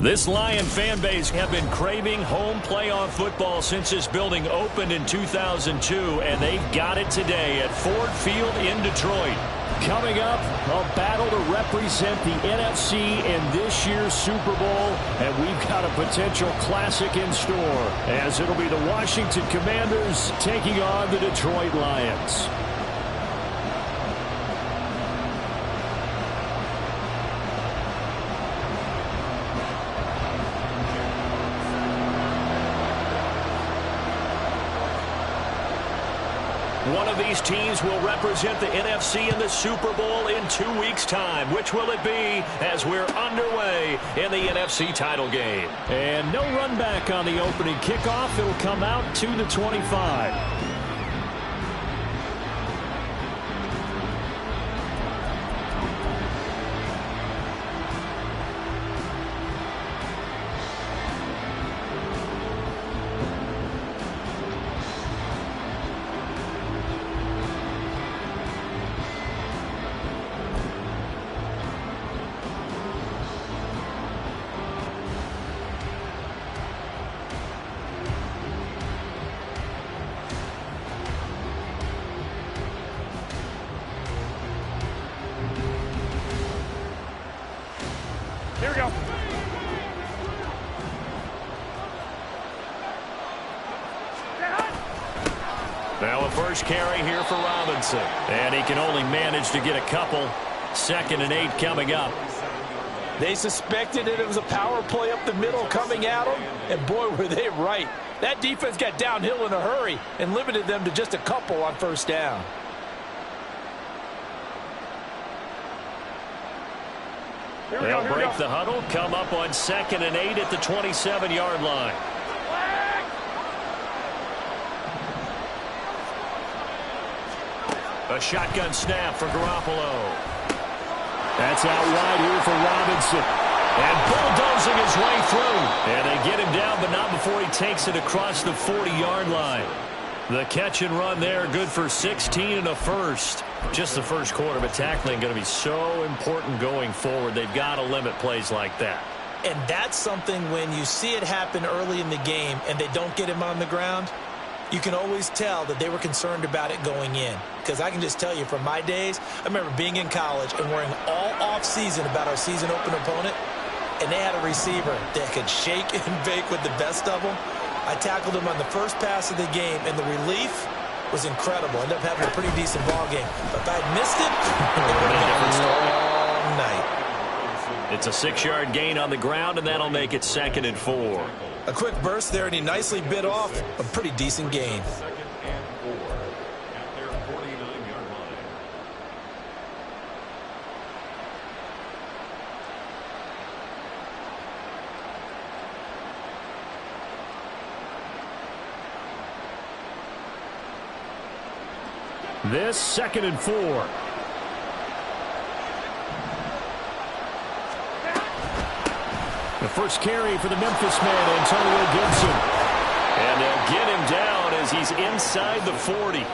This Lion fan base have been craving home playoff football since this building opened in 2002, and they've got it today at Ford Field in Detroit. Coming up, a battle to represent the NFC in this year's Super Bowl, and we've got a potential classic in store, as it'll be the Washington Commanders taking on the Detroit Lions. One of these teams will represent the NFC in the Super Bowl in 2 weeks' time. Which will it be as we're underway in the NFC title game? And no run back on the opening kickoff. It'll come out to the 25. Here we go. Now a first carry here for Robinson. And he can only manage to get a couple. 2nd and 8 coming up. They suspected that it was a power play up the middle coming at them, and boy, were they right. That defense got downhill in a hurry and limited them to just a couple on first down. They'll break the huddle, come up on 2nd and 8 at the 27-yard line. A shotgun snap for Garoppolo. That's out wide here for Robinson. And bulldozing his way through. And they get him down, but not before he takes it across the 40-yard line. The catch and run there, good for 16 and a first. Just the first quarter, but tackling going to be so important going forward. They've got to limit plays like that. And that's something when you see it happen early in the game and they don't get him on the ground, you can always tell that they were concerned about it going in. Because I can just tell you from my days, I remember being in college and worrying all off-season about our season opener opponent, and they had a receiver that could shake and bake with the best of them. I tackled him on the first pass of the game, and the relief was incredible. Ended up having a pretty decent ball game. But if I had missed it, it would have been a long night. It's a 6-yard gain on the ground, and that'll make it 2nd and 4. A quick burst there, and he nicely bit off a pretty decent gain. This 2nd and 4. The first carry for the Memphis man, Antonio Gibson. And they'll get him down as he's inside the 40.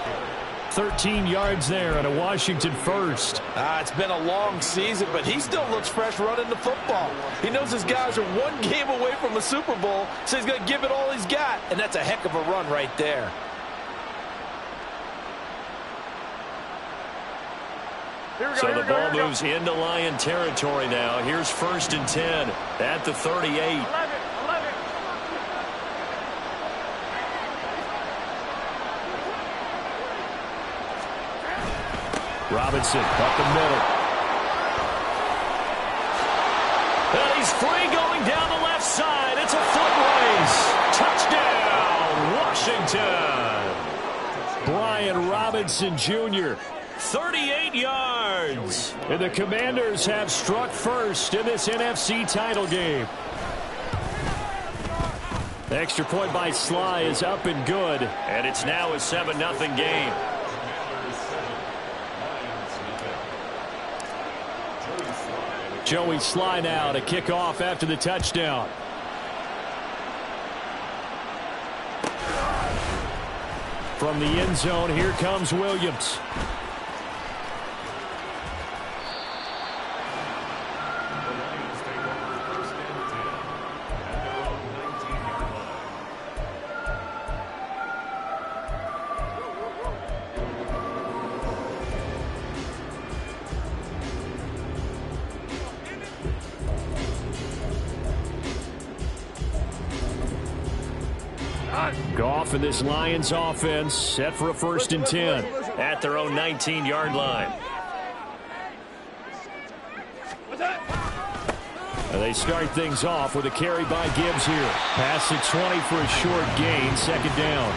13 yards there and a Washington first. It's been a long season, but he still looks fresh running the football. He knows his guys are one game away from a Super Bowl, so he's going to give it all he's got. And that's a heck of a run right there. So the ball moves into Lion territory now. Here's 1st and 10 at the 38. Robinson up the middle. And he's free going down the left side. It's a foot race. Touchdown, Washington. Brian Robinson Jr., 38 yards. And the Commanders have struck first in this NFC title game. The extra point by Sly is up and good. And it's now a 7-0 game. Joey Sly now to kick off after the touchdown. From the end zone, here comes Williams. Goff and this Lions offense set for a 1st and 10 at their own 19-yard line. They start things off with a carry by Gibbs here. Past the 20 for a short gain, 2nd down.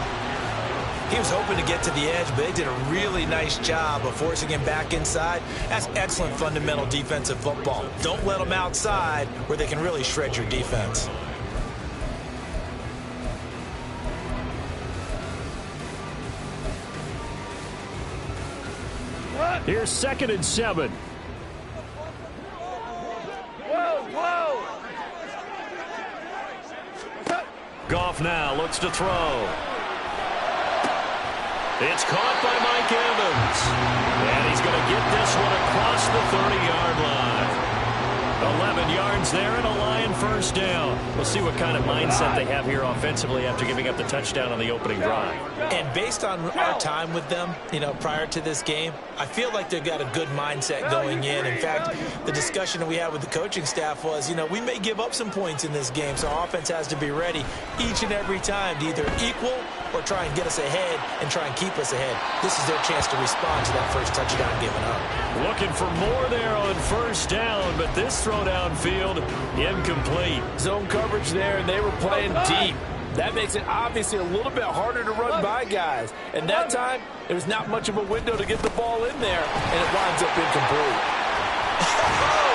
He was hoping to get to the edge, but they did a really nice job of forcing him back inside. That's excellent fundamental defensive football. Don't let them outside where they can really shred your defense. Here's 2nd and 7. Goff now looks to throw. It's caught by Mike Evans. And he's going to get this one across the 30-yard line. 11 yards there and a Lion 1st down. We'll see what kind of mindset they have here offensively after giving up the touchdown on the opening drive. And based on our time with them, prior to this game, I feel like they've got a good mindset going in. In fact, the discussion that we had with the coaching staff was, we may give up some points in this game, so our offense has to be ready each and every time to either equal or try and get us ahead and try and keep us ahead. This is their chance to respond to that first touchdown given up. Looking for more there on 1st down, but this throw downfield incomplete. Zone coverage there, and they were playing deep. That makes it obviously a little bit harder to run by guys. And that time, there was not much of a window to get the ball in there, and it winds up incomplete.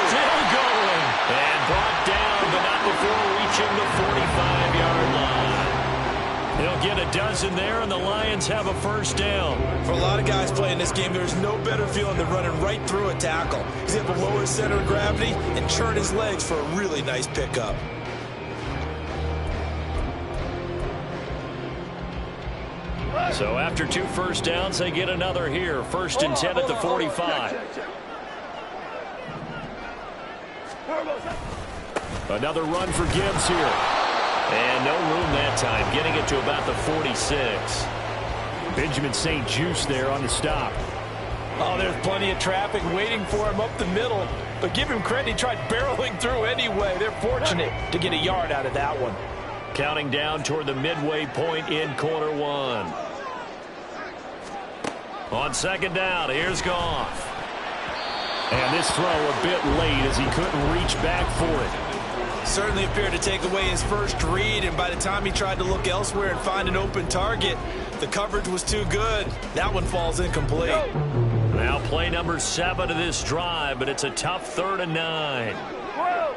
Still going. And brought down, but not before reaching the 45-yard line. They'll get a dozen there, and the Lions have a 1st down. For a lot of guys playing this game, there's no better feeling than running right through a tackle. He's able to lower his center of gravity and churn his legs for a really nice pickup. So after 2 1st downs, they get another here. 1st and 10 at the 45. Another run for Gibbs here. And no room that time, getting it to about the 46. Benjamin St-Juste there on the stop. Oh, there's plenty of traffic waiting for him up the middle. But give him credit, he tried barreling through anyway. They're fortunate to get a yard out of that one. Counting down toward the midway point in quarter 1. On 2nd down, here's Goff. And this throw a bit late as he couldn't reach back for it. Certainly appeared to take away his first read, and by the time he tried to look elsewhere and find an open target, the coverage was too good. That one falls incomplete. Now play number 7 of this drive, but it's a tough 3rd and 9. Whoa.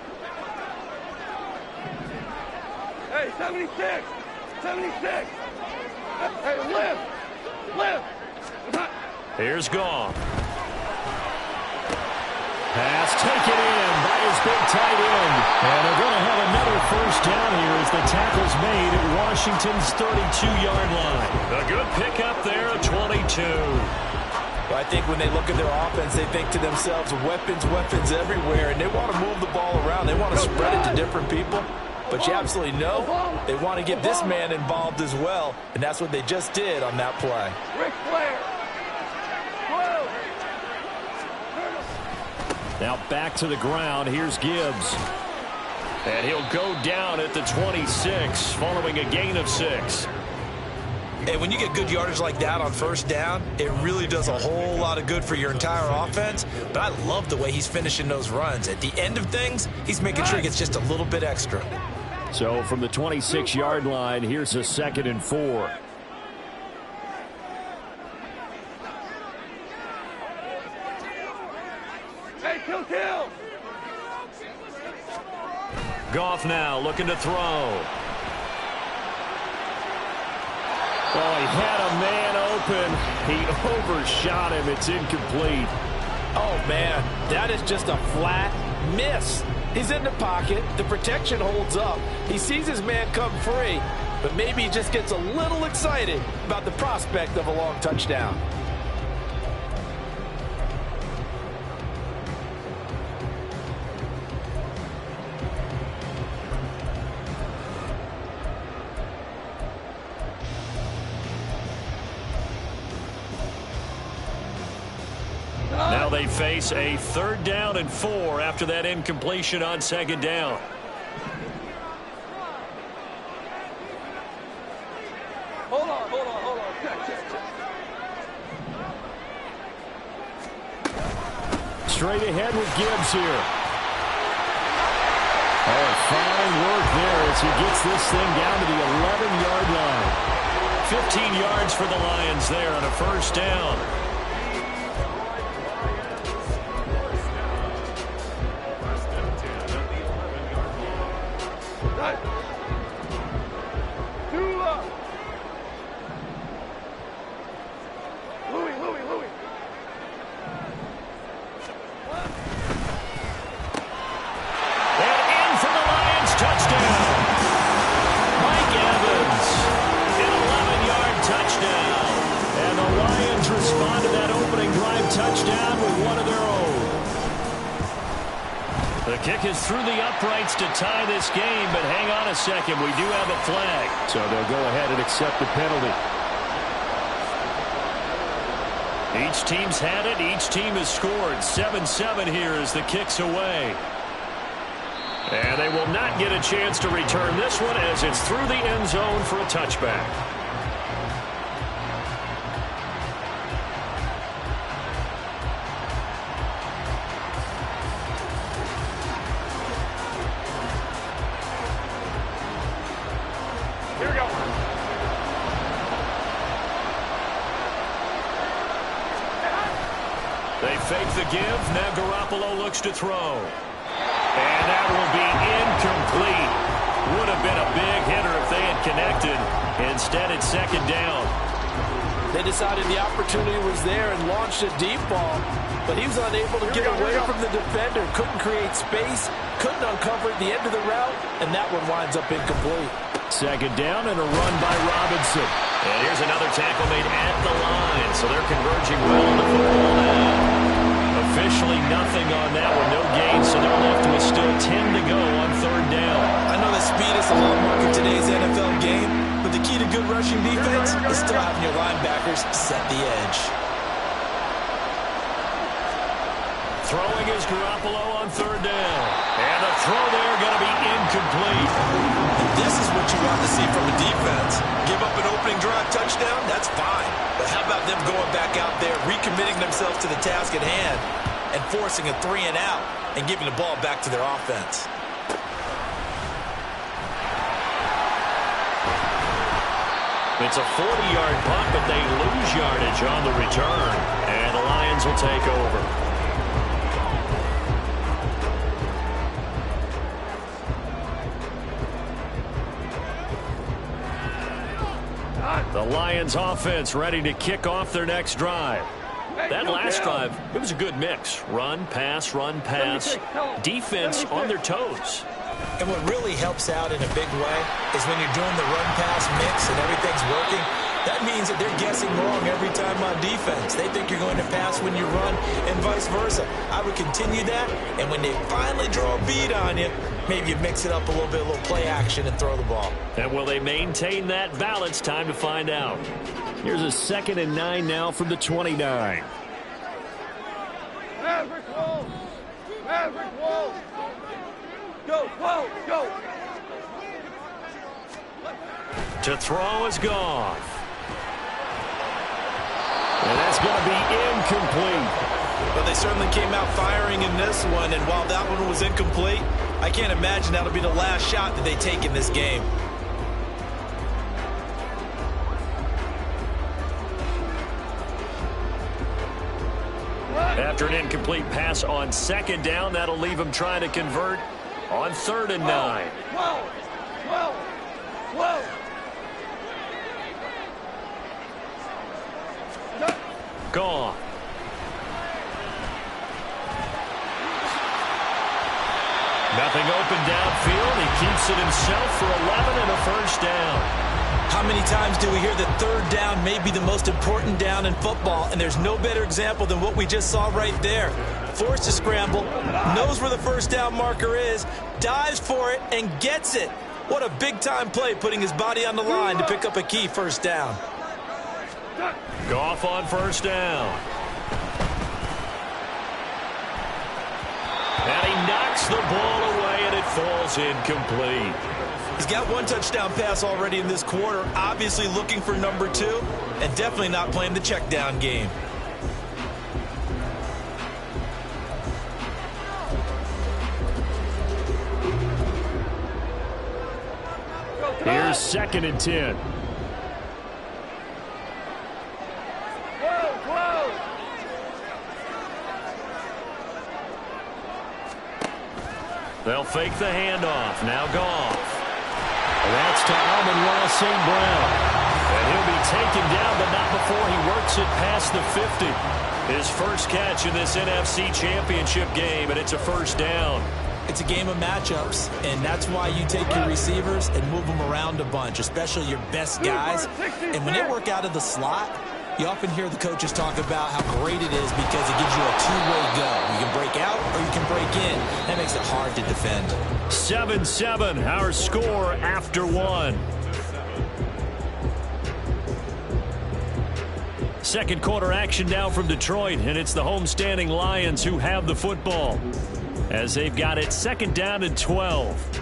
Hey, 76! 76! Hey, lift! Lift! Here's Goff. Pass taken in by his big tight end. And they're going to have another first down here as the tackle's made at Washington's 32-yard line. A good pickup there at 22. Well, I think when they look at their offense, they think to themselves, weapons, weapons everywhere, and they want to move the ball around. They want to spread it to different people. But you absolutely know they want to get this man involved as well, and that's what they just did on that play. Ric Flair. Now back to the ground. Here's Gibbs. And he'll go down at the 26 following a gain of 6. And when you get good yardage like that on first down, it really does a whole lot of good for your entire offense. But I love the way he's finishing those runs. At the end of things, he's making sure he gets just a little bit extra. So from the 26-yard line, here's a 2nd and 4. Hey, kill. Goff now looking to throw. Oh, he had a man open. He overshot him. It's incomplete. Oh, man, that is just a flat miss. He's in the pocket. The protection holds up. He sees his man come free, but maybe he just gets a little excited about the prospect of a long touchdown. Now they face a 3rd down and 4 after that incompletion on 2nd down. Hold on. Straight ahead with Gibbs here. Oh, fine work there as he gets this thing down to the 11-yard line. 15 yards for the Lions there on a first down. Louis. And in for the Lions touchdown. Mike Evans, an 11-yard touchdown. And the Lions respond to that opening drive touchdown with one of their own. The kick is through the uprights to tie this game, but hang on a second, we do have a flag. So they'll go ahead and accept the penalty. Each team's had it. Each team has scored. 7-7 here as the kick's away. And they will not get a chance to return this one as it's through the end zone for a touchback. Here we go. They fake the give. Now Garoppolo looks to throw. And that will be incomplete. Would have been a big hitter if they had connected. Instead, it's 2nd down. They decided the opportunity was there and launched a deep ball, but he was unable to get away from the defender, couldn't create space, couldn't uncover the end of the route, and that one winds up incomplete. 2nd down and a run by Robinson. And here's another tackle made at the line, so they're converging well on the football now. Officially nothing on that one, no gain, so they're left with still 10 to go on 3rd down. I know that speed is a hallmark in today's NFL game, but the key to good rushing defense is still having your linebackers set the edge. Throwing is Garoppolo on 3rd down. And the throw there going to be incomplete. This is what you want to see from a defense. Give up an opening drive touchdown, that's fine. But how about them going back out there, recommitting themselves to the task at hand, and forcing a 3-and-out and giving the ball back to their offense. It's a 40-yard punt, but they lose yardage on the return. And the Lions will take over. The Lions offense ready to kick off their next drive. That last drive, it was a good mix. Run, pass, defense on their toes. And what really helps out in a big way is when you're doing the run-pass mix and everything's working, that means that they're guessing wrong every time on defense. They think you're going to pass when you run and vice versa. I would continue that, and when they finally draw a bead on you, maybe you mix it up a little play action and throw the ball. And will they maintain that balance? Time to find out. Here's a 2nd and 9 now from the 29. Maverick Wolves! Maverick Wolves! Go, go! To throw is Goff. And that's going to be incomplete. Well, they certainly came out firing in this one, and while that one was incomplete, I can't imagine that'll be the last shot that they take in this game. After an incomplete pass on 2nd down, that'll leave them trying to convert on 3rd and 9. Whoa! Gone. Nothing open downfield. He keeps it himself for 11 and a first down. How many times do we hear that 3rd down may be the most important down in football, and there's no better example than what we just saw right there. Forced to scramble, knows where the first down marker is, dives for it, and gets it. What a big-time play, putting his body on the line to pick up a key first down. Goff on first down. And he knocks the ball away, and it falls incomplete. He's got one touchdown pass already in this quarter, obviously looking for number 2, and definitely not playing the check down game. Here's 2nd and 10. They'll fake the handoff. Now Goff. That's to Amon-Ra St. Brown. And he'll be taken down, but not before he works it past the 50. His first catch in this NFC Championship game, and it's a first down. It's a game of matchups, and that's why you take your receivers and move them around a bunch, especially your best guys. And when they work out of the slot, you often hear the coaches talk about how great it is because it gives you a two-way go. You can break out or you can break in. That makes it hard to defend. 7-7, our score after 1. Second quarter action now from Detroit, and it's the homestanding Lions who have the football as they've got it 2nd down and 12.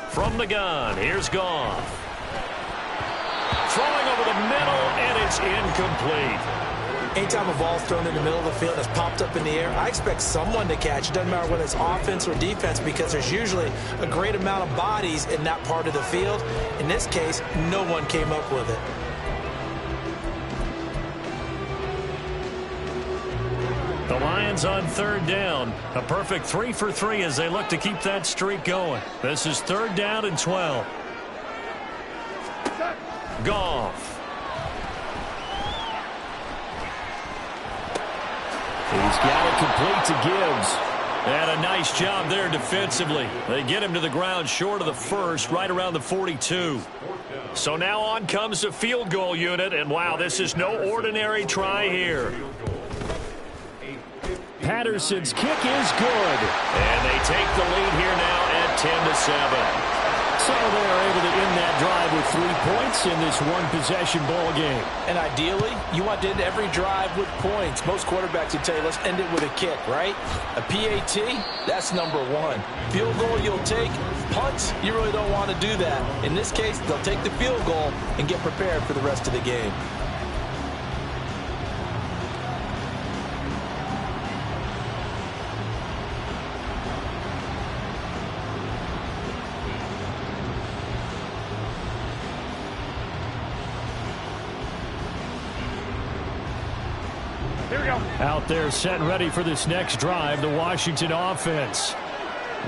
From the gun, here's Goff. Throwing over the middle, and it's incomplete. Anytime a ball's thrown in the middle of the field and it's popped up in the air, I expect someone to catch. It doesn't matter whether it's offense or defense because there's usually a great amount of bodies in that part of the field. In this case, no one came up with it. The Lions on 3rd down. A perfect 3 for 3 as they look to keep that streak going. This is 3rd down and 12. Goff. He's got it complete to Gibbs. And a nice job there defensively. They get him to the ground short of the first, right around the 42. So now on comes the field goal unit, and wow, this is no ordinary try here. Patterson's kick is good. And they take the lead here now at 10-7. So they are able to end that drive with 3 points in this one-possession ball game. And ideally, you want to end every drive with points. Most quarterbacks would tell you, let's end it with a kick, right? A PAT, that's number 1. Field goal you'll take. Punts, you really don't want to do that. In this case, they'll take the field goal and get prepared for the rest of the game. Here we go. Out there set and ready for this next drive, the Washington offense.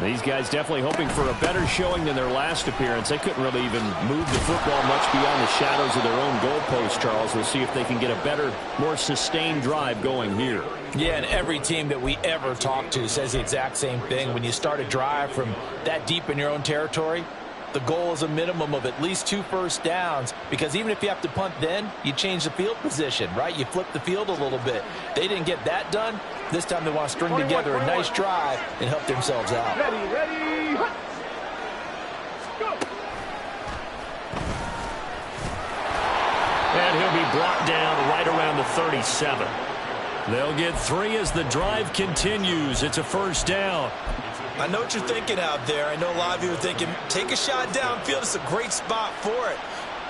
These guys definitely hoping for a better showing than their last appearance. They couldn't really even move the football much beyond the shadows of their own goalpost, Charles. We'll see if they can get a better, more sustained drive going here. Yeah, and every team that we ever talk to says the exact same thing. When you start a drive from that deep in your own territory, the goal is a minimum of at least 2 first downs, because even if you have to punt then, you change the field position, right? You flip the field a little bit. They didn't get that done. This time they want to string together a nice drive and help themselves out. Ready. Go. And he'll be brought down right around the 37. They'll get 3 as the drive continues. It's a first down. I know what you're thinking out there. I know a lot of you are thinking, take a shot downfield. It's a great spot for it.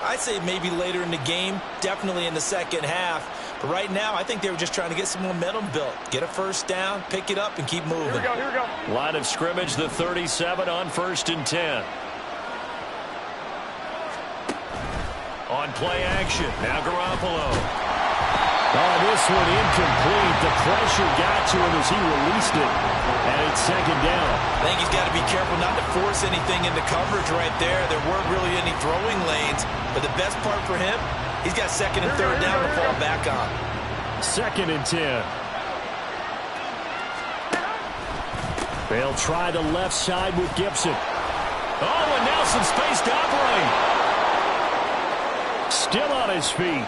I'd say maybe later in the game, definitely in the second half. But right now, I think they were just trying to get some momentum built. Get a first down, pick it up, and keep moving. Here we go. Line of scrimmage, the 37 on 1st and 10. On play action, now Garoppolo. Oh, this one incomplete. The pressure got to him as he released it. And it's second down. I think he's got to be careful not to force anything into coverage right there. There weren't really any throwing lanes. But the best part for him, he's got 2nd and 3rd down to fall back on. 2nd and 10. They'll try the left side with Gibson. Oh, and Nelson space to operate. Still on his feet.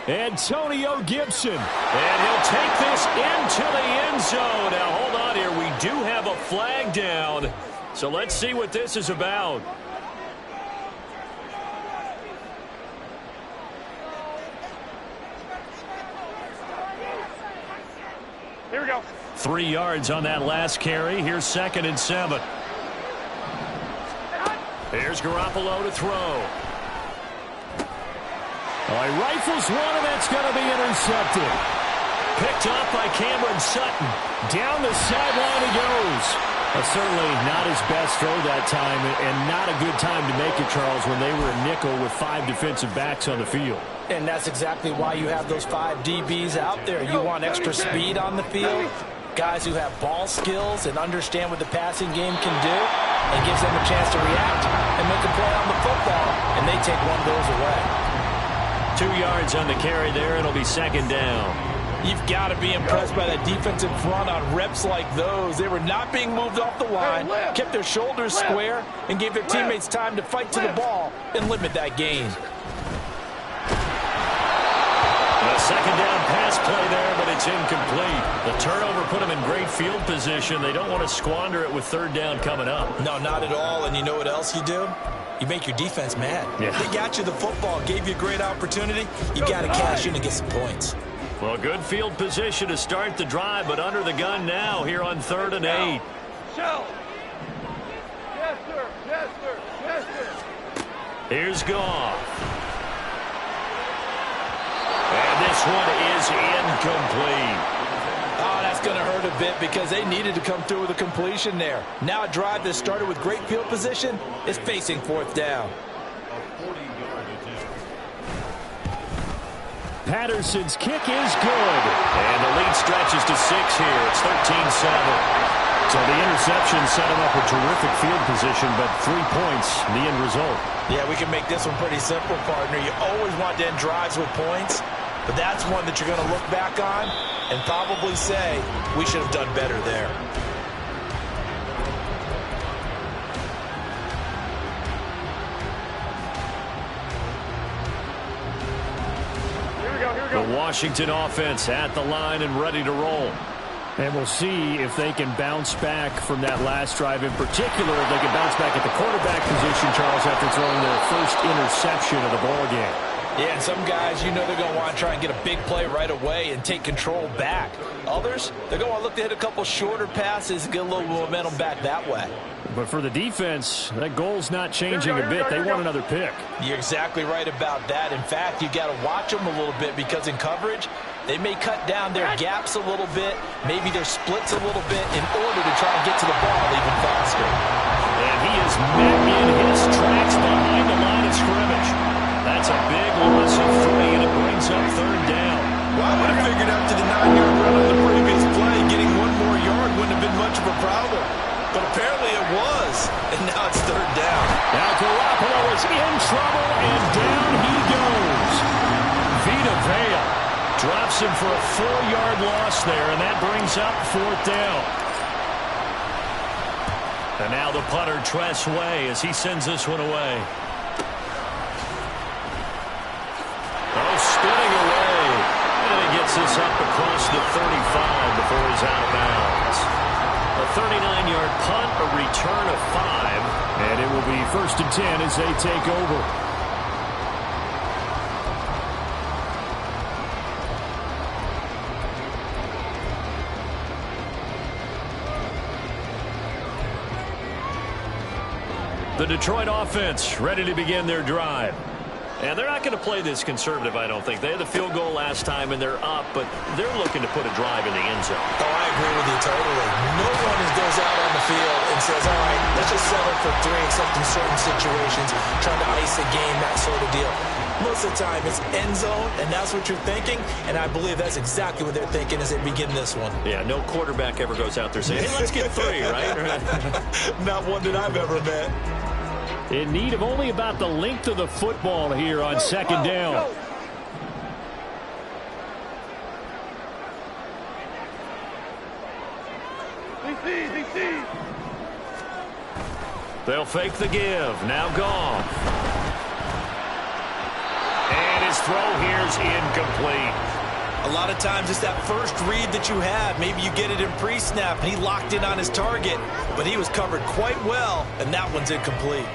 Antonio Gibson. And he'll take this into the end zone. Now, hold on here. We do have a flag down. So let's see what this is about. Here we go. 3 yards on that last carry. Here's 2nd and 7. Here's Garoppolo to throw. Oh, he rifles one, and that's going to be intercepted. Picked off by Cameron Sutton. Down the sideline he goes. Certainly not his best throw that time, and not a good time to make it, Charles, when they were a nickel with 5 defensive backs on the field. And that's exactly why you have those 5 DBs out there. You want extra speed on the field, guys who have ball skills and understand what the passing game can do, and gives them a chance to react and make a play on the football, and they take one of those away. 2 yards on the carry there. It'll be 2nd down. You've got to be impressed by that defensive front on reps like those. They were not being moved off the line, kept their shoulders square, and gave their teammates time to fight to the ball and limit that gain. A 2nd down pass play there, but it's incomplete. The turnover put them in great field position. They don't want to squander it with 3rd down coming up. No, not at all. And you know what else you do? You make your defense mad. Yeah. They got you the football, gave you a great opportunity. You got to cash in and get some points. Well, good field position to start the drive, but under the gun now here on 3rd and 8. Shell. Yes, sir. Yes, sir. Yes, sir. Here's Goff. And this one is incomplete. Oh, that's going to hurt a bit because they needed to come through with a completion there. Now a drive that started with great field position is facing 4th down. Patterson's kick is good. And the lead stretches to 6 here. It's 13-7. So the interception set him up a terrific field position, but 3 points, the end result. Yeah, we can make this one pretty simple, partner. You always want to end drives with points, but that's one that you're going to look back on and probably say, we should have done better there. The Washington offense at the line and ready to roll. And we'll see if they can bounce back from that last drive. In particular, if they can bounce back at the quarterback position, Charles, after throwing their first interception of the ball game. Yeah, and some guys, you know they're going to want to try and get a big play right away and take control back. Others, they're going to look to hit a couple shorter passes and get a little momentum back that way. But for the defense, that goal's not changing a bit. They want another pick. You're exactly right about that. In fact, you got to watch them a little bit because in coverage, they may cut down their gaps a little bit, maybe their splits a little bit in order to try and get to the ball even faster. And he is met in his tracks behind the line of scrimmage. That's a big loss of 3, and it brings up 3rd down. Well, I would have figured after the 9-yard run on the previous play, getting one more yard wouldn't have been much of a problem. But apparently it was, and now it's third down. Now Garoppolo is in trouble, and down he goes. Vita Vea drops him for a 4-yard loss there, and that brings up fourth down. And now the punter, Tress Way, as he sends this one away. Oh, spinning away. And he gets this up across the 35 before he's out of bounds. A 39-yard punt, a return of 5. And it will be 1st and 10 as they take over. The Detroit offense ready to begin their drive. And they're not going to play this conservative, I don't think. They had the field goal last time, and they're up, but they're looking to put a drive in the end zone. Oh, I agree with you totally. No one goes out on the field and says, all right, let's just settle for 3 except in certain situations, trying to ice a game, that sort of deal. Most of the time, it's end zone, and that's what you're thinking, and I believe that's exactly what they're thinking as they begin this one. Yeah, no quarterback ever goes out there saying, hey, let's get 3, right? Not one that I've ever met. In need of only about the length of the football here on second down. DC. They'll fake the give. Now Goff. And his throw here's incomplete. A lot of times it's that first read that you have. Maybe you get it in pre-snap, and he locked in on his target, but he was covered quite well, and that one's incomplete.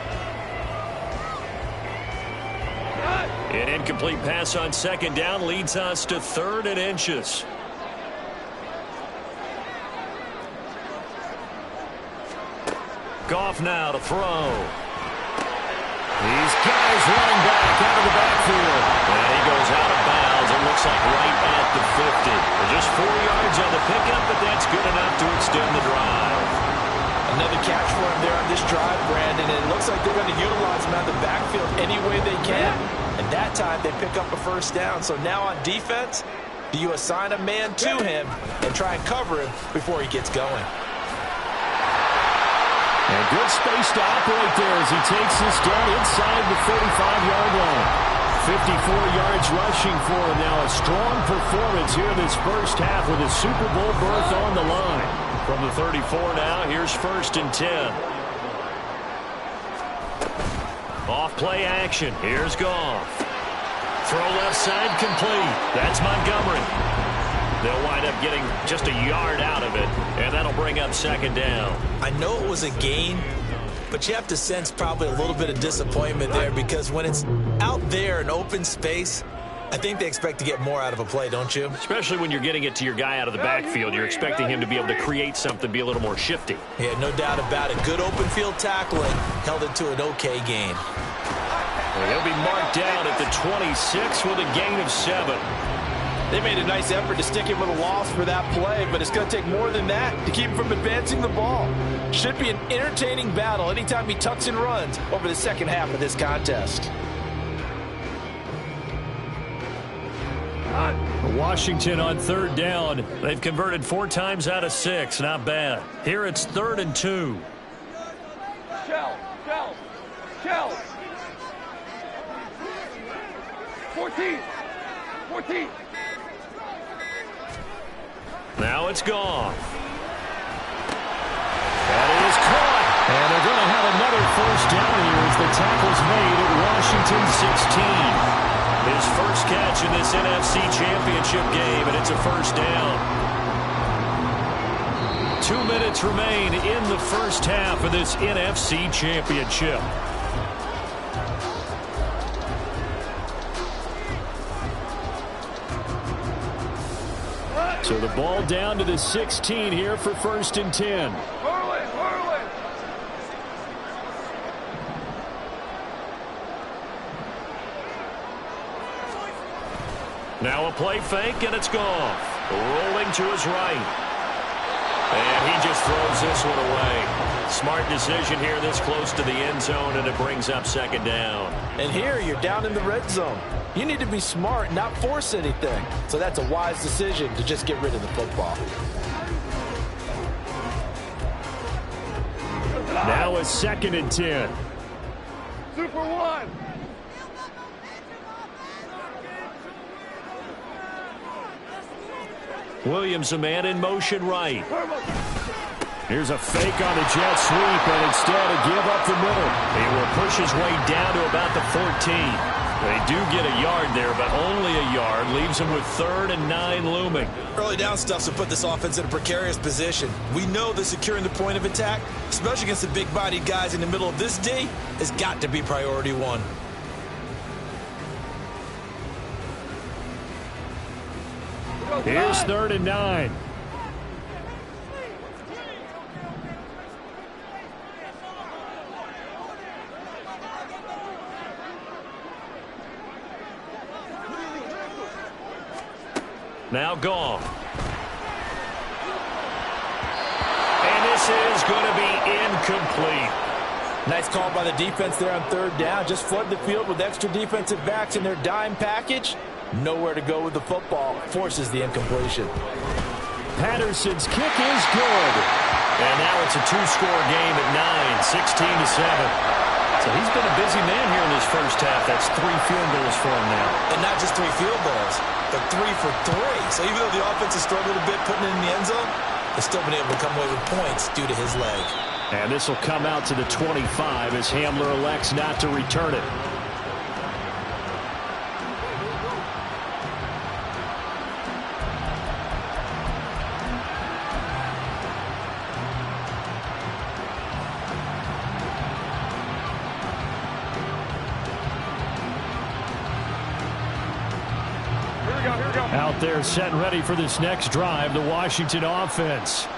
An incomplete pass on second down leads us to 3rd and inches. Goff now to throw. These guys running back out of the backfield. And he goes out of bounds. It looks like right at the 50. Just 4 yards on the pickup, but that's good enough to extend the drive. Another catch for him there on this drive, Brandon, and it looks like they're going to utilize him out of the backfield any way they can. And that time they pick up a first down. So now on defense, do you assign a man to him and try and cover him before he gets going? And good space to operate there as he takes this down inside the 35-yard line. 54 yards rushing for him now. A strong performance here this first half with a Super Bowl berth on the line. From the 34 now, here's 1st and 10. Off play action. Here's Goff. Throw left side complete. That's Montgomery. They'll wind up getting just a yard out of it, and that'll bring up second down. I know it was a gain, but you have to sense probably a little bit of disappointment there because when it's out there in open space, I think they expect to get more out of a play, don't you? Especially when you're getting it to your guy out of the backfield. You're expecting him to be able to create something, be a little more shifty. Yeah, no doubt about it. Good open field tackling held it to an okay gain. Well, he'll be marked down at the 26 with a gain of 7. They made a nice effort to stick him with a loss for that play, but it's going to take more than that to keep him from advancing the ball. Should be an entertaining battle anytime he tucks and runs over the second half of this contest. Washington on 3rd down. They've converted 4 times out of 6. Not bad. Here it's 3rd and 2. Shell. 14. Now it's Goff. That is caught. And they're going to have another first down here as the tackle's made at Washington 16. His first catch in this NFC Championship game, and it's a first down. 2 minutes remain in the first half of this NFC Championship. So the ball down to the 16 here for 1st and 10. Hurley. Now a play fake, and it's Goff. Rolling to his right. And he just throws this one away. Smart decision here this close to the end zone, and it brings up second down. And here you're down in the red zone. You need to be smart, not force anything. So that's a wise decision to just get rid of the football. Now a 2nd and 10. Super one. Williams, a man in motion right. Here's a fake on the jet sweep, and instead a give up the middle. He will push his way down to about the 14. They do get a yard there, but only a yard. Leaves him with 3rd and 9 looming. Early down stuff's to put this offense in a precarious position. We know that securing the point of attack, especially against the big-bodied guys in the middle of this D, has got to be priority one. Here's 3rd and 9. Now gone. And this is going to be incomplete. Nice call by the defense there on 3rd down. Just flood the field with extra defensive backs in their dime package. Nowhere to go with the football. Forces the incompletion. Patterson's kick is good. And now it's a 2-score game at 9, 16-7. So he's been a busy man here in this first half. That's 3 field goals for him now. And not just 3 field goals, but 3 for 3. So even though the offense has struggled a bit putting it in the end zone, they've still been able to come away with points due to his leg. And this will come out to the 25 as Hamler elects not to return it. Out there set and ready for this next drive, the Washington offense.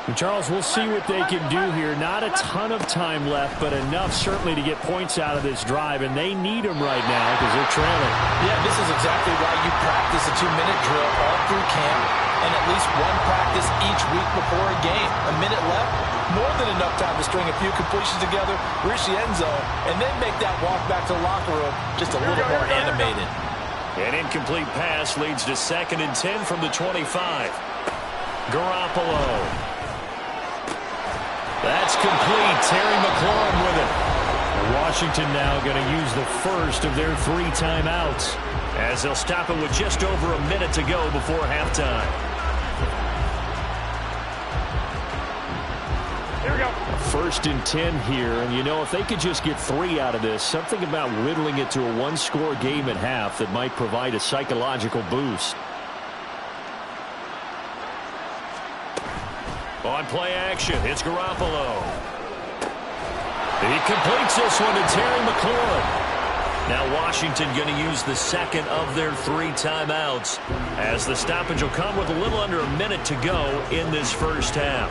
And Charles, we'll see what they can do here. Not a ton of time left, but enough certainly to get points out of this drive, and they need them right now because they're trailing. Yeah, this is exactly why you practice a 2-minute drill all through camp and at least one practice each week before a game. A minute left, more than enough time to string a few completions together, reach the end zone, and then make that walk back to the locker room just a little more animated. An incomplete pass leads to 2nd and 10 from the 25. Garoppolo. That's complete. Terry McLaurin with it. Washington now going to use the first of their 3 timeouts, as they'll stop it with just over a minute to go before halftime. Here we go. 1st and 10 here, and you know, if they could just get 3 out of this, something about whittling it to a 1-score game at half that might provide a psychological boost. On play action, it's Garoppolo. He completes this one to Terry McLaurin. Now Washington going to use the 2nd of their 3 timeouts, as the stoppage will come with a little under a minute to go in this first half.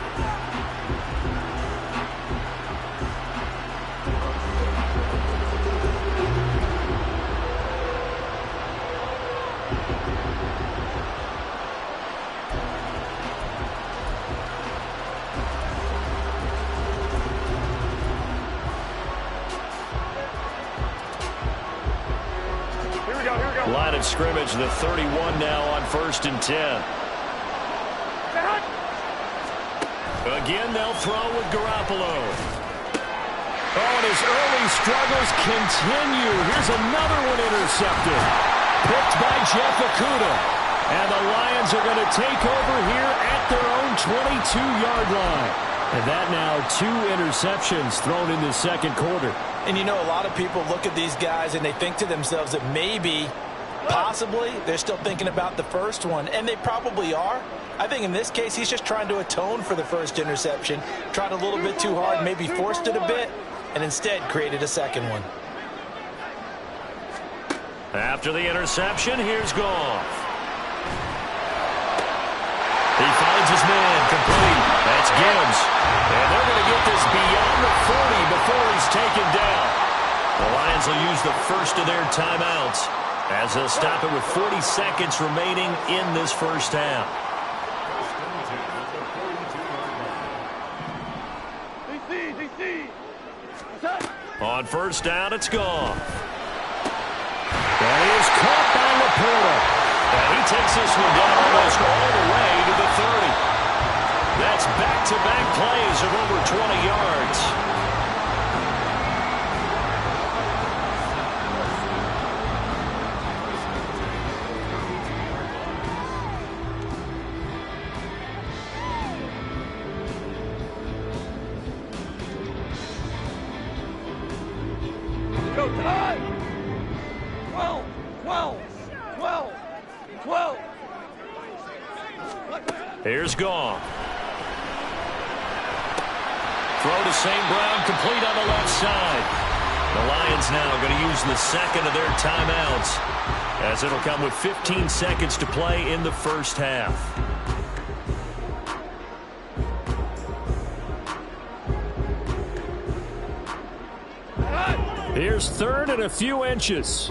Line of scrimmage, the 31 now on 1st and 10. Again, they'll throw with Garoppolo. Oh, and his early struggles continue. Here's another one intercepted. Picked by Jeff Okudah. And the Lions are going to take over here at their own 22-yard line. And that now 2 interceptions thrown in the 2nd quarter. And you know, a lot of people look at these guys and they think to themselves that maybe, possibly, they're still thinking about the first one. And they probably are. I think in this case, he's just trying to atone for the first interception. Tried a little bit too hard, maybe forced it a bit, and instead created a 2nd one. After the interception, here's Goff. He finds his man, complete. That's Gibbs. And they're going to get this beyond the 40 before he's taken down. The Lions will use the first of their timeouts, as they'll stop it with 40 seconds remaining in this first half. On first down, it's gone. And he is caught by Laporta. And he takes this one down almost all the way to the 30. That's back-to-back plays of over 20 yards. Go time! 12, 12, 12, 12. Here's Goff. Throw to St. Brown, complete on the left side. The Lions now going to use the second of their timeouts, as it'll come with 15 seconds to play in the first half. Here's third and a few inches.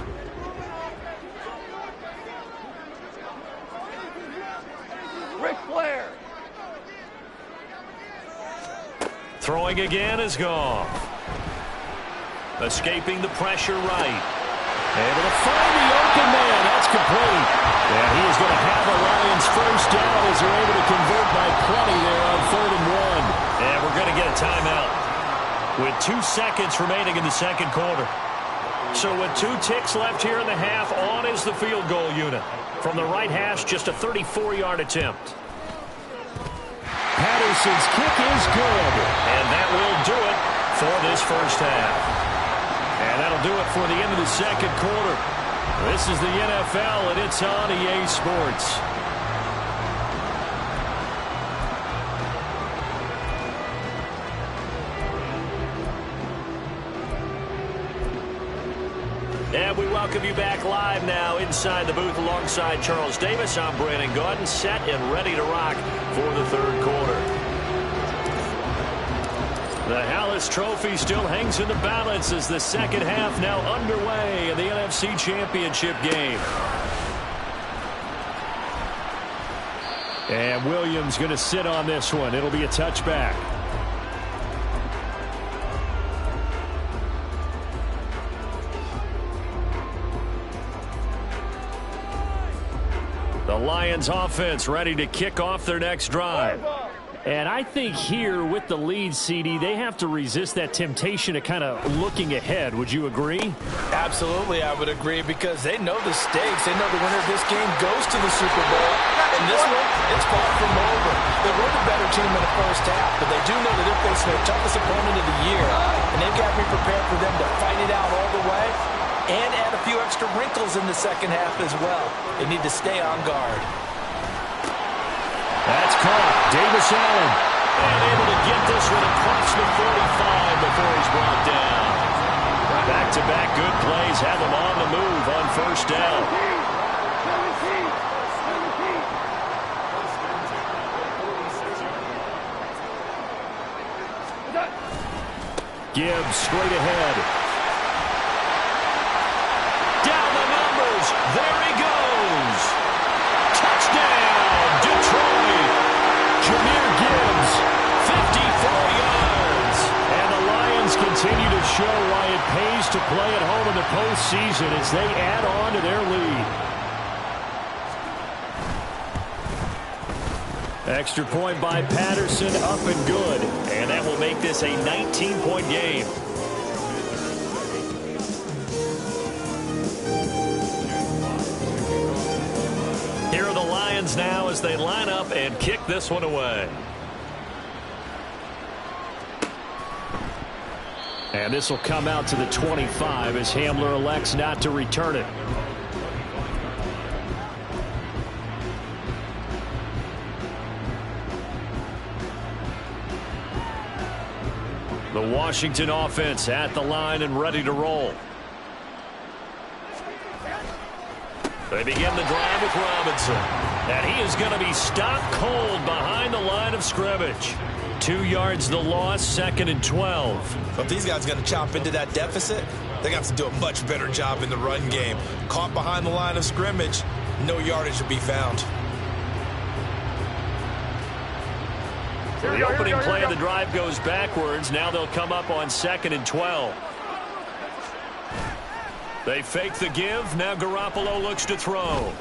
Ric Flair. Throwing again is Goff. Escaping the pressure right. Able to find the open man. That's complete. And he is going to have a Lions first down as they're able to convert by plenty there on 3rd and 1. And we're going to get a timeout with 2 seconds remaining in the second quarter. So with 2 ticks left here in the half, on is the field goal unit. From the right hash, just a 34-yard attempt. Patterson's kick is good. And that will do it for this first half. And that'll do it for the end of the second quarter. This is the NFL, and it's on EA Sports. And we welcome you back live now inside the booth alongside Charles Davis. I'm Brandon Gaudin, set and ready to rock for the third quarter. The Hallis Trophy still hangs in the balance as the second half now underway in the NFC Championship game. And Williams going to sit on this one. It'll be a touchback. The Lions offense ready to kick off their next drive. And I think here with the lead, CD, they have to resist that temptation of kind of looking ahead. Would you agree? Absolutely, I would agree, because they know the stakes. They know the winner of this game goes to the Super Bowl. And this one, it's far from over. They were the better team in the first half, but they do know that they're facing their toughest opponent of the year. And they've got to be prepared for them to fight it out all the way and add a few extra wrinkles in the second half as well. They need to stay on guard. That's caught. Davis Allen. And able to get this one across the 45 before he's brought down. Back-to-back good plays have him on the move on first down. 17. Gibbs straight ahead. Down the numbers. There he goes. Touchdown, Detroit. Jahmyr Gibbs, 54 yards. And the Lions continue to show why it pays to play at home in the postseason as they add on to their lead. Extra point by Patterson, up and good. And that will make this a 19-point game. Here are the Lions now as they line up and kick this one away. And this will come out to the 25 as Hamler elects not to return it. The Washington offense at the line and ready to roll. They begin the drive with Robinson. And he is going to be stopped cold behind the line of scrimmage. 2 yards the loss, 2nd and 12. But if these guys are going to chop into that deficit, they got to do a much better job in the run game. Caught behind the line of scrimmage, no yardage to be found. The opening play of the drive goes backwards. Now they'll come up on 2nd and 12. They fake the give. Now Garoppolo looks to throw.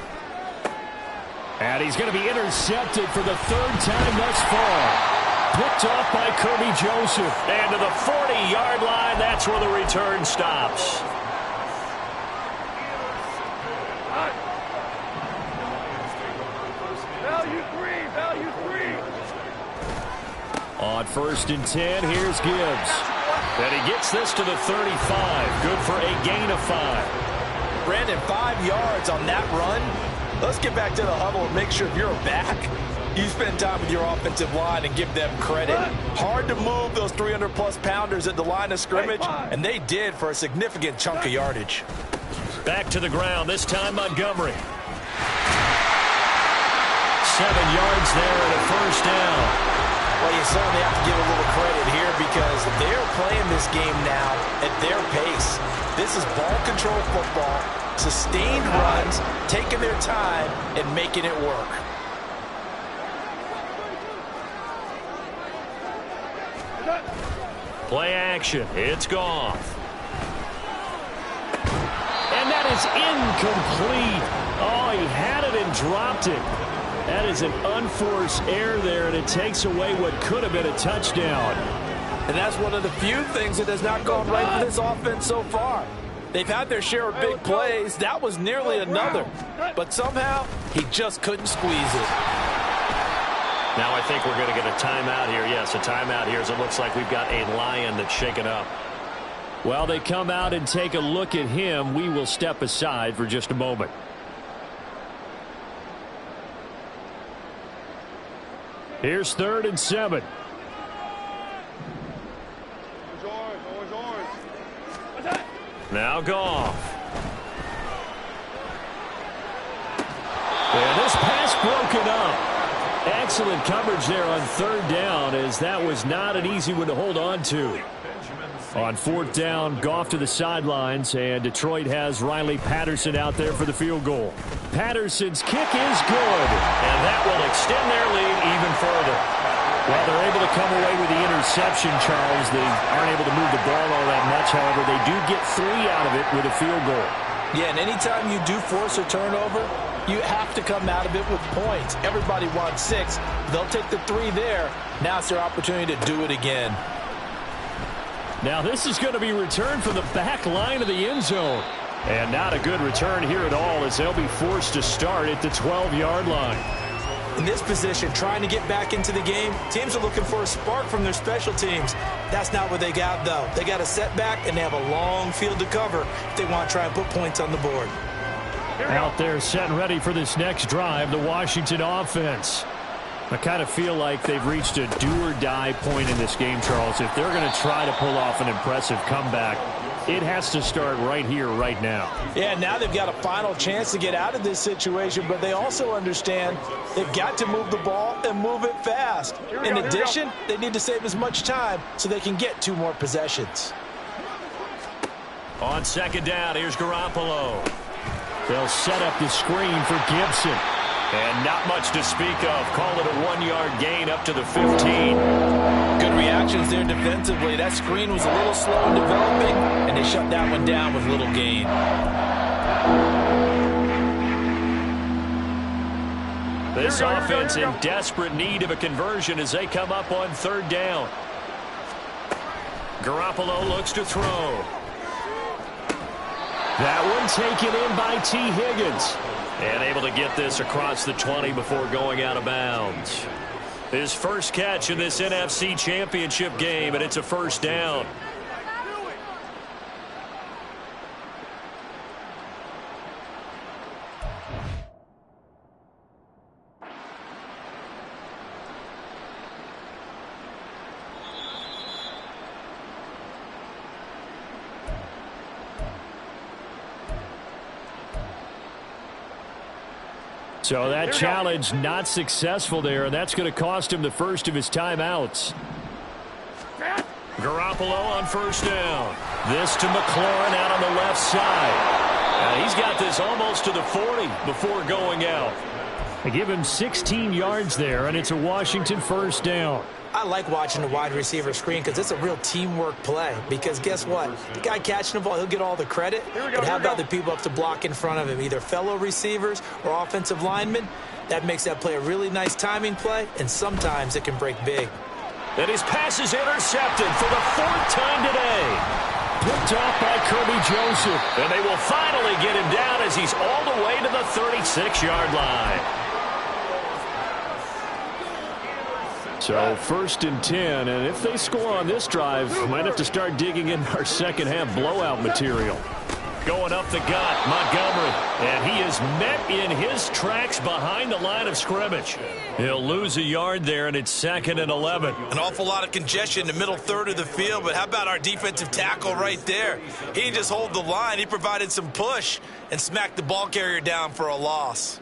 And he's going to be intercepted for the third time thus far. Picked off by Kirby Joseph. And to the 40-yard line, that's where the return stops. Value three. On 1st and 10, here's Gibbs. And he gets this to the 35. Good for a gain of 5. Brandon, 5 yards on that run. Let's get back to the huddle and make sure if you're back, you spend time with your offensive line and give them credit. Hard to move those 300-plus pounders at the line of scrimmage, and they did for a significant chunk of yardage. Back to the ground, this time Montgomery. 7 yards there and a first down. Well, you certainly have to give a little credit here because they're playing this game now at their pace. This is ball control football, sustained runs, taking their time and making it work. Play action. It's Goff. And that is incomplete. Oh, he had it and dropped it. That is an unforced error there, and it takes away what could have been a touchdown. And that's one of the few things that has not gone right for this offense so far. They've had their share of big plays. That was nearly another. But somehow, he just couldn't squeeze it. Now I think we're going to get a timeout here. Yes, a timeout here as it looks like we've got a Lion that's shaken up. Well, they come out and take a look at him. We will step aside for just a moment. Here's 3rd and 7. Always orange. Now Goff. And this pass broken up. Excellent coverage there on 3rd down, as that was not an easy one to hold on to. On 4th down, Goff to the sidelines, and Detroit has Riley Patterson out there for the field goal. Patterson's kick is good. And that will extend their lead even further. Well, they're able to come away with the interception, Charles. They aren't able to move the ball all that much. However, they do get 3 out of it with a field goal. Yeah, and anytime you do force a turnover, you have to come out of it with points. Everybody wants 6. They'll take the 3 there. Now it's their opportunity to do it again. Now this is going to be returned from the back line of the end zone. And not a good return here at all, as they'll be forced to start at the 12-yard line. In this position, trying to get back into the game, teams are looking for a spark from their special teams. That's not what they got, though. They got a setback, and they have a long field to cover if they want to try and put points on the board. Out there set and ready for this next drive, the Washington offense. I kind of feel like they've reached a do-or-die point in this game, Charles. If they're going to try to pull off an impressive comeback, it has to start right here, right now. Yeah, now they've got a final chance to get out of this situation, but they also understand they've got to move the ball and move it fast. In addition, they need to save as much time so they can get 2 more possessions. On 2nd down, here's Garoppolo. They'll set up the screen for Gibson. And not much to speak of. Call it a 1-yard gain up to the 15. Good reactions there defensively. That screen was a little slow in developing, and they shut that one down with little gain. This offense in desperate need of a conversion as they come up on 3rd down. Garoppolo looks to throw. That one taken in by T. Higgins. And able to get this across the 20 before going out of bounds. His first catch in this NFC Championship game, and it's a first down. So that challenge not successful there, and that's going to cost him the first of his timeouts. Garoppolo on 1st down. This to McLaurin out on the left side. He's got this almost to the 40 before going out. They give him 16 yards there, and it's a Washington 1st down. I like watching the wide receiver screen because it's a real teamwork play. Because guess what? The guy catching the ball, he'll get all the credit. But how about the people up to block in front of him, either fellow receivers or offensive linemen? That makes that play a really nice timing play, and sometimes it can break big. And his pass is intercepted for the 4th time today. Picked off by Kirby Joseph. And they will finally get him down as he's all the way to the 36-yard line. So 1st and 10, and if they score on this drive, might have to start digging in our second-half blowout material. Going up the gut, Montgomery. And he is met in his tracks behind the line of scrimmage. He'll lose a yard there, and it's 2nd and 11. An awful lot of congestion in the middle third of the field, but how about our defensive tackle right there? He didn't just hold the line. He provided some push and smacked the ball carrier down for a loss.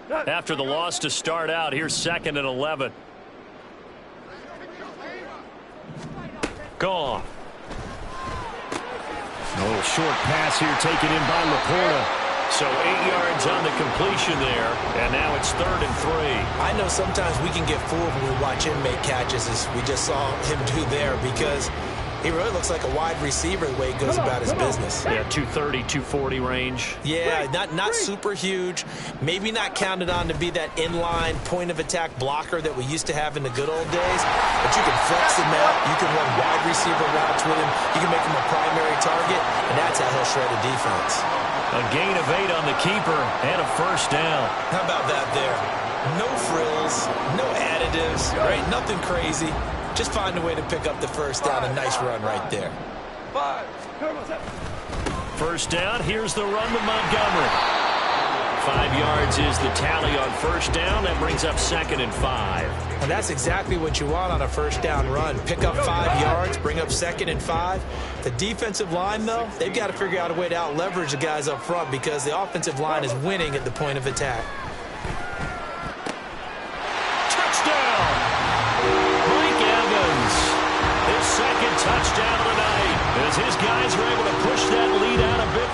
After the loss to start out, here's 2nd and 11. Gone. A little short pass here taken in by Laporta. So 8 yards on the completion there, and now it's 3rd and 3. I know sometimes we can get fooled when we watch him make catches, as we just saw him do there, because he really looks like a wide receiver the way he goes about his business. Yeah, 230, 240 range. Yeah, not super huge. Maybe not counted on to be that inline point-of-attack blocker that we used to have in the good old days. But you can flex him out. You can run wide receiver routes with him. You can make him a primary target, and that's how he'll shred a defense. A gain of 8 on the keeper and a 1st down. How about that there? No frills, no additives, right? Nothing crazy. Just find a way to pick up the 1st down. A nice run right there. 1st down. Here's the run to Montgomery. 5 yards is the tally on 1st down. That brings up 2nd and 5. And that's exactly what you want on a 1st down run. Pick up 5 yards, bring up 2nd and 5. The defensive line, though, they've got to figure out a way to out-leverage the guys up front because the offensive line is winning at the point of attack. His 2nd touchdown of the night as his guys are able to push that lead out a bit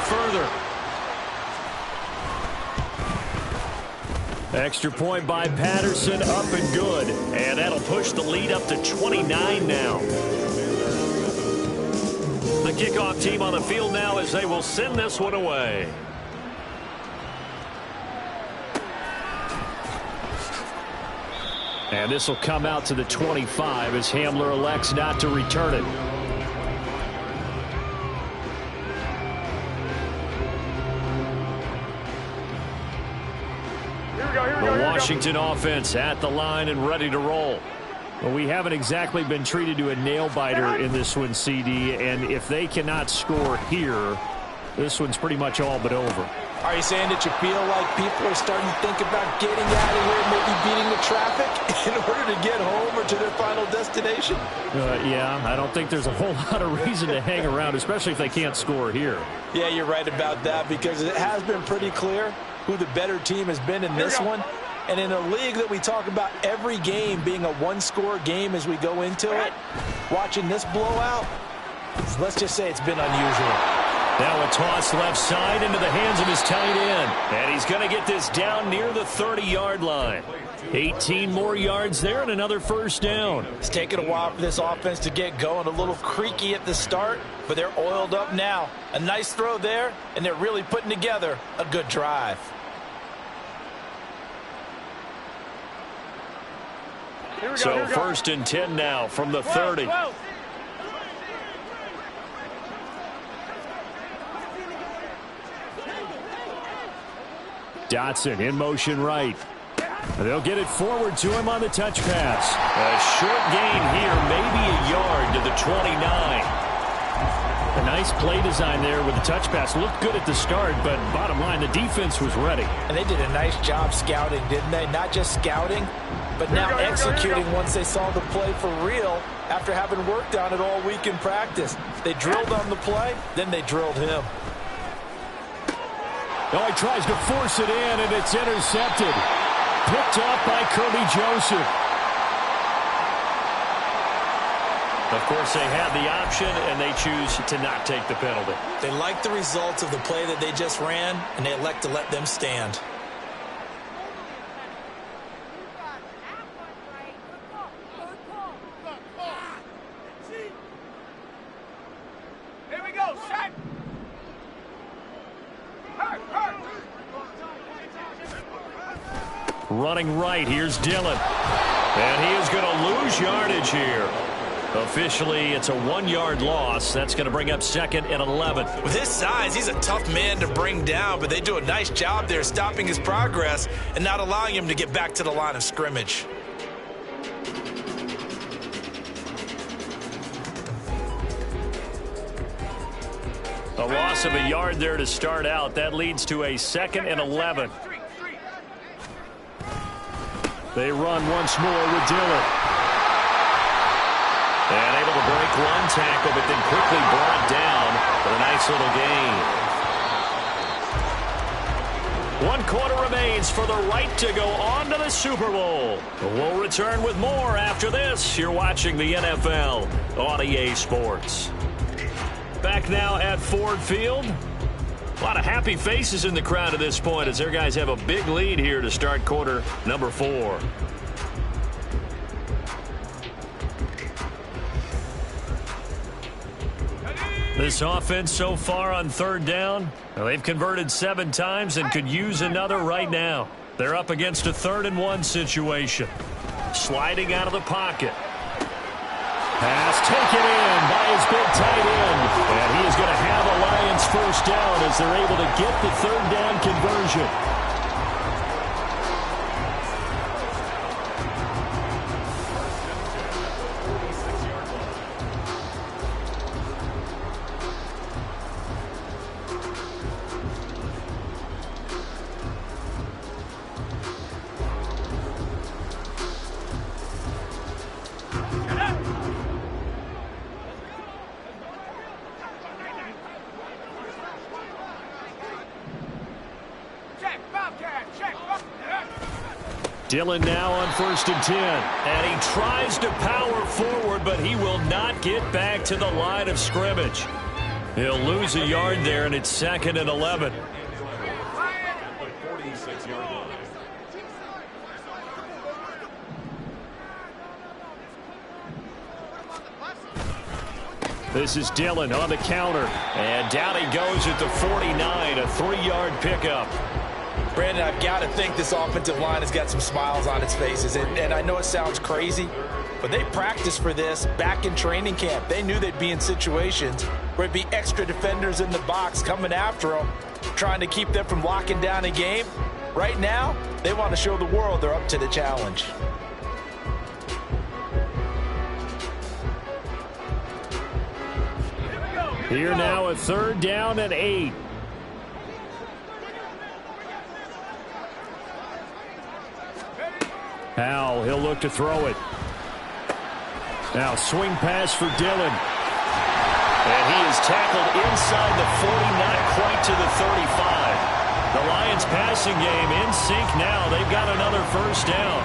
further. Extra point by Patterson, up and good. And that'll push the lead up to 29 now. The kickoff team on the field now as they will send this one away. And this will come out to the 25 as Hamler elects not to return it. The Washington offense at the line and ready to roll. Well, we haven't exactly been treated to a nail-biter in this one, CD, and if they cannot score here, this one's pretty much all but over. Are you saying that you feel like people are starting to think about getting out of here, maybe beating the traffic in order to get home or to their final destination? Yeah, I don't think there's a whole lot of reason to hang around, especially if they can't score here. Yeah, you're right about that because it has been pretty clear who the better team has been in this one. And in a league that we talk about every game being a one-score game as we go into it, watching this blowout, let's just say it's been unusual. Now a toss left side into the hands of his tight end. And he's going to get this down near the 30-yard line. 18 more yards there and another 1st down. It's taken a while for this offense to get going. A little creaky at the start, but they're oiled up now. A nice throw there, and they're really putting together a good drive. So 1st and 10 now from the 30. Dotson in motion right. They'll get it forward to him on the touch pass. A short gain here, maybe a yard to the 29. A nice play design there with the touch pass. Looked good at the start, but bottom line, the defense was ready. And they did a nice job scouting, didn't they? Not just scouting, but now executing once they saw the play for real after having worked on it all week in practice. They drilled on the play, then they drilled him. Oh, he tries to force it in, and it's intercepted. Picked off by Kirby Joseph. Of course, they had the option, and they choose to not take the penalty. They like the results of the play that they just ran, and they elect to let them stand. Running right, here's Dillon. And he is going to lose yardage here. Officially, it's a 1-yard loss. That's going to bring up 2nd and 11. With his size, he's a tough man to bring down, but they do a nice job there stopping his progress and not allowing him to get back to the line of scrimmage. A loss of a yard there to start out. That leads to a 2nd and 11. They run once more with Dillon. And able to break one tackle, but then quickly brought down for a nice little gain. 1 quarter remains for the right to go on to the Super Bowl. We'll return with more after this. You're watching the NFL on EA Sports. Back now at Ford Field. A lot of happy faces in the crowd at this point as their guys have a big lead here to start quarter number 4. This offense so far on 3rd down, well, they've converted 7 times and could use another right now. They're up against a 3rd and 1 situation. Sliding out of the pocket. Pass taken in by his big tight end. And he is going to have a Lions first down as they're able to get the 3rd down conversion. Dillon now on 1st and 10. And he tries to power forward, but he will not get back to the line of scrimmage. He'll lose a yard there, and it's 2nd and 11. This is Dillon on the counter. And down he goes at the 49, a 3-yard pickup. Brandon, I've got to think this offensive line has got some smiles on its faces. And I know it sounds crazy, but they practiced for this back in training camp. They knew they'd be in situations where it'd be extra defenders in the box coming after them, trying to keep them from locking down a game. Right now, they want to show the world they're up to the challenge. Here now a 3rd down and 8. Howell, he'll look to throw it. Now swing pass for Dillon. And he is tackled inside the 40, not quite to the 35. The Lions passing game in sync now. They've got another first down.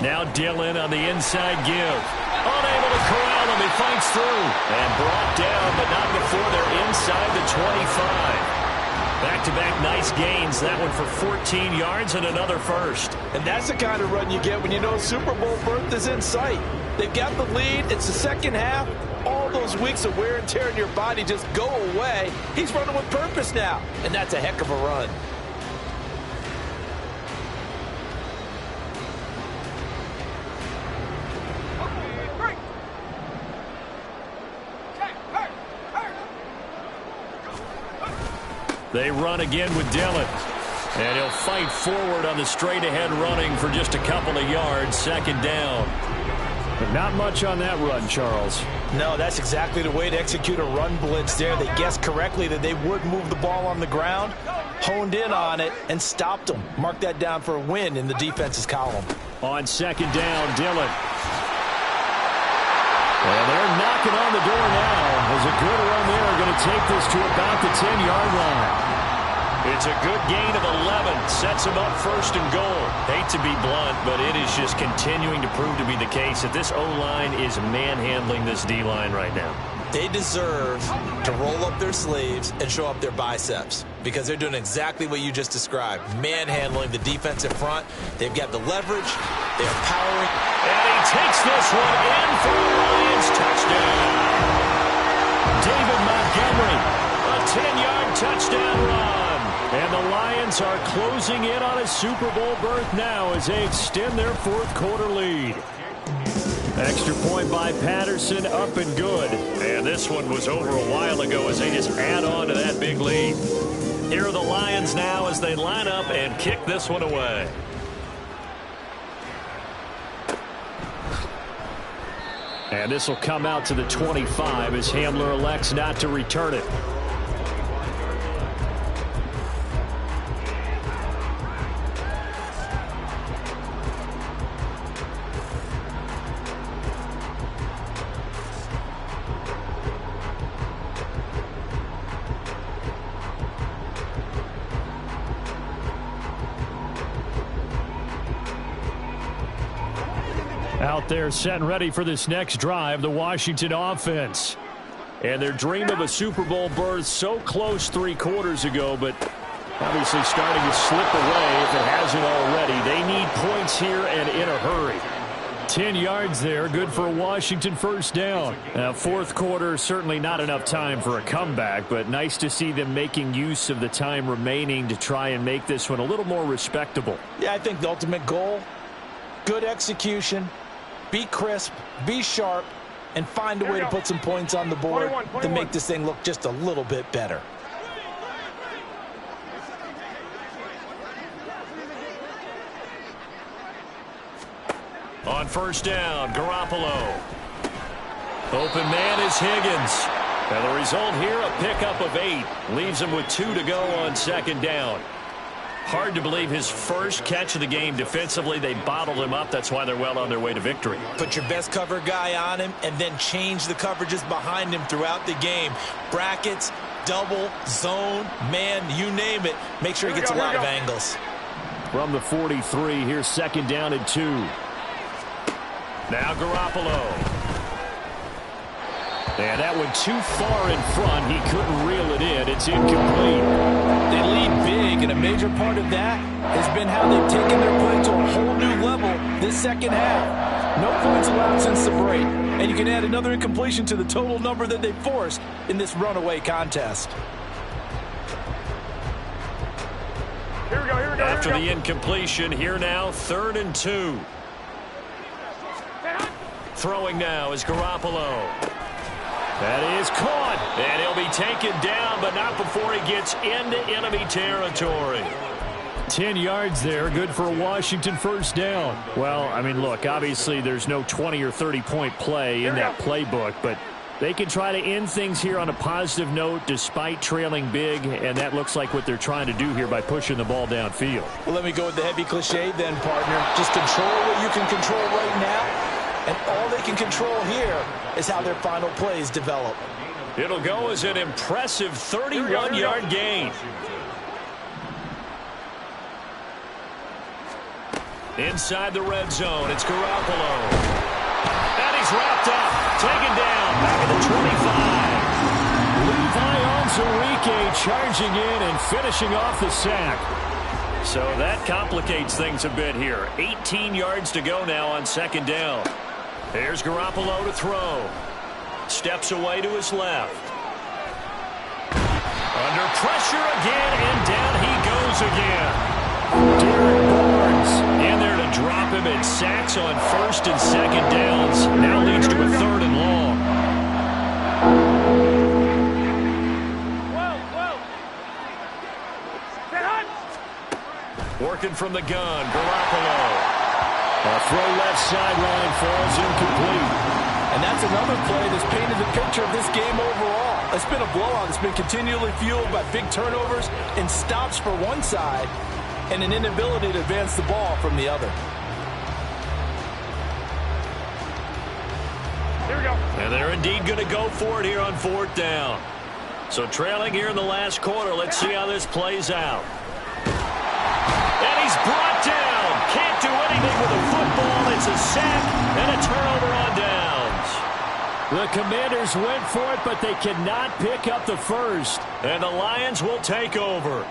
Now Dillon on the inside give. Unable to corral him. He fights through. And brought down, but not before they're inside the 25. Back-to-back nice gains. That one for 14 yards and another first. And that's the kind of run you get when you know Super Bowl berth is in sight. They've got the lead. It's the second half. All those weeks of wear and tear in your body just go away. He's running with purpose now. And that's a heck of a run. They run again with Dillon. And he'll fight forward on the straight-ahead running for just a couple of yards. 2nd down. But not much on that run, Charles. No, that's exactly the way to execute a run blitz there. They guessed correctly that they would move the ball on the ground, honed in on it, and stopped them. Mark that down for a win in the defense's column. On 2nd down, Dillon. And they're knocking on the door now. As a good run there, going to take this to about the 10-yard line. It's a good gain of 11. Sets them up 1st and goal. Hate to be blunt, but it is just continuing to prove to be the case that this O-line is manhandling this D-line right now. They deserve to roll up their sleeves and show up their biceps because they're doing exactly what you just described, manhandling the defensive front. They've got the leverage. They're powering. And he takes this one in for a Lions touchdown. David Montgomery, a 10-yard touchdown run. the Lions are closing in on a Super Bowl berth now as they extend their fourth quarter lead. Extra point by Patterson, up and good. And this one was over a while ago as they just add on to that big lead. Here are the Lions now as they line up and kick this one away. And this will come out to the 25 as Hamler elects not to return it. Out there set and ready for this next drive, the Washington offense. And their dream of a Super Bowl berth so close 3 quarters ago, but obviously starting to slip away if it hasn't already. They need points here and in a hurry. 10 yards there, good for a Washington first down. Now, fourth quarter, certainly not enough time for a comeback, but nice to see them making use of the time remaining to try and make this one a little more respectable. Yeah, I think the ultimate goal, good execution, be crisp, be sharp, and find a way to put some points on the board to make this thing look just a little bit better. On first down, Garoppolo. Open man is Higgins. And the result here, a pickup of 8. Leaves him with 2 to go on second down. Hard to believe his first catch of the game defensively. They bottled him up. That's why they're well on their way to victory. Put your best cover guy on him and then change the coverages behind him throughout the game. Brackets, double, zone, man, you name it. Make sure he gets a lot of angles. From the 43, here's second down and 2. Now Garoppolo. And that one too far in front. He couldn't reel it in. It's incomplete. They lead big, and a major part of that has been how they've taken their play to a whole new level this second half. No points allowed since the break, and you can add another incompletion to the total number that they forced in this runaway contest. Here we go, here we go. After the incompletion, here now, 3rd and 2. Throwing now is Garoppolo. That is caught, and he'll be taken down, but not before he gets into enemy territory. 10 yards there, good for a Washington first down. Well, I mean, look, obviously there's no 20 or 30-point play in that playbook, but they can try to end things here on a positive note despite trailing big, and that looks like what they're trying to do here by pushing the ball downfield. Well, let me go with the heavy cliche then, partner. Just control what you can control right now. And all they can control here is how their final plays develop. It'll go as an impressive 31-yard gain. Inside the red zone, it's Garoppolo. And he's wrapped up, taken down, back at the 25. Levi Onwuzurike charging in and finishing off the sack. So that complicates things a bit here. 18 yards to go now on second down. Here's Garoppolo to throw. Steps away to his left. Under pressure again, and down he goes again. Derek Barnes in there to drop him. It sacks on 1st and 2nd downs. Now leads to a 3rd and long. Working from the gun, Garoppolo. A throw left sideline falls incomplete. And that's another play that's painted the picture of this game overall. It's been a blowout. It's been continually fueled by big turnovers and stops for one side and an inability to advance the ball from the other. Here we go. And they're indeed going to go for it here on 4th down. So trailing here in the last quarter. Let's see how this plays out. And he's brought down. Can't do anything with the football. It's a sack and a turnover on downs. The Commanders went for it, but they cannot pick up the first. And the Lions will take over.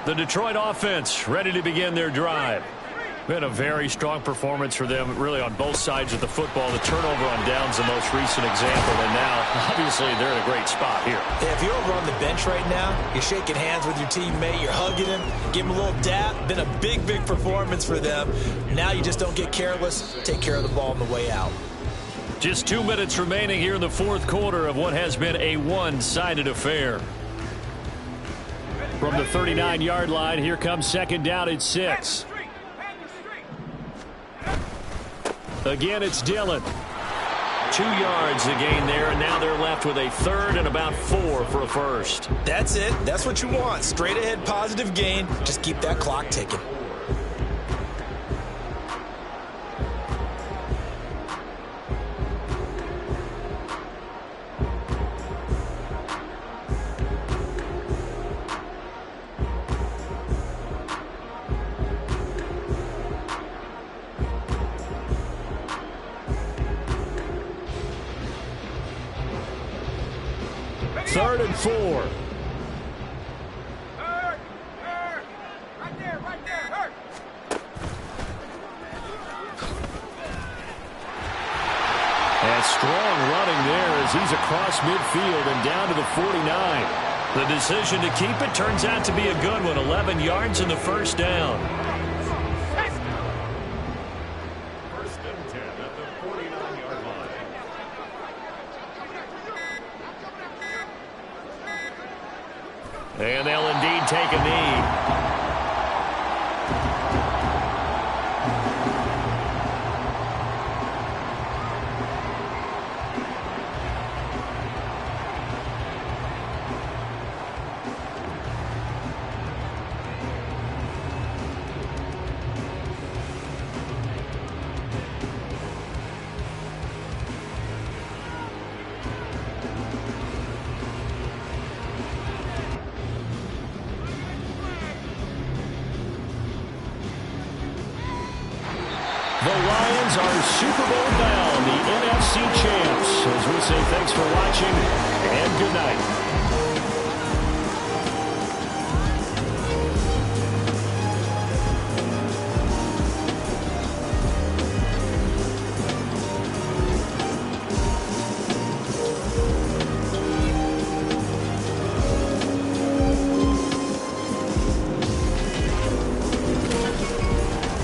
The Detroit offense ready to begin their drive. Been a very strong performance for them, really, on both sides of the football. The turnover on downs, the most recent example, and now, obviously, they're in a great spot here. Yeah, if you're over on the bench right now, you're shaking hands with your teammate, you're hugging him, give him a little dap. Been a big, big performance for them. Now you just don't get careless. Take care of the ball on the way out. Just 2 minutes remaining here in the fourth quarter of what has been a one-sided affair. From the 39-yard line, here comes second down at 6. Again, it's Dillon. 2 yards to gain there, and now they're left with a third and about 4 for a first. That's it. That's what you want. Straight ahead, positive gain. Just keep that clock ticking. Third and 4. Right there, hurt. And strong running there as he's across midfield and down to the 49. The decision to keep it turns out to be a good one. 11 yards in the first down. First and 10 at the 49-yard line. And they'll indeed take a knee. The Lions are Super Bowl bound, the NFC champs. As we say, thanks for watching, and good night.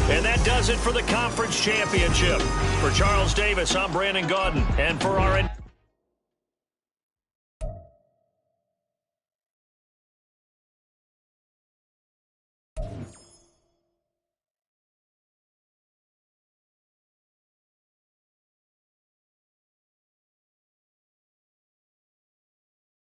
And that does it for the conference championship. For Charles Davis, I'm Brandon Gaudin. And for our